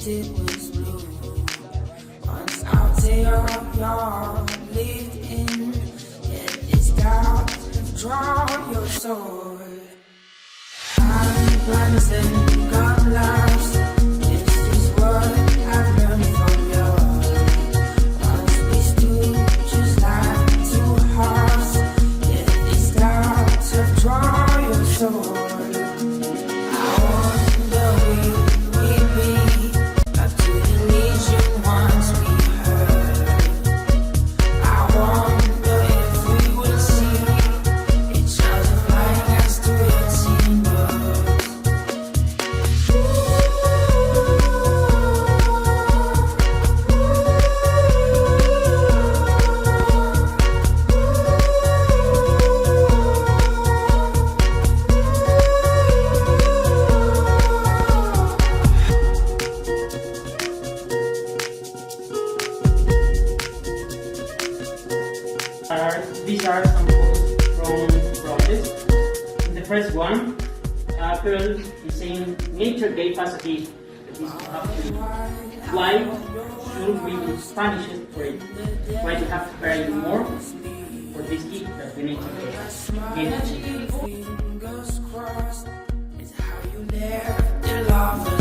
Was blue. Once out there, you're lived in, yet it's doubt draw your soul. I'm blind and got lost. This is what I've learned from you. Once we stood just like two hearts, yet it's doubt to draw your soul. These are some quotes from Proverbs. In the first one, Pearl is saying, nature gave us a gift that is to why should we be punished for it? Why do we have to pay more for this gift that we need to give? Fingers crossed is how you never love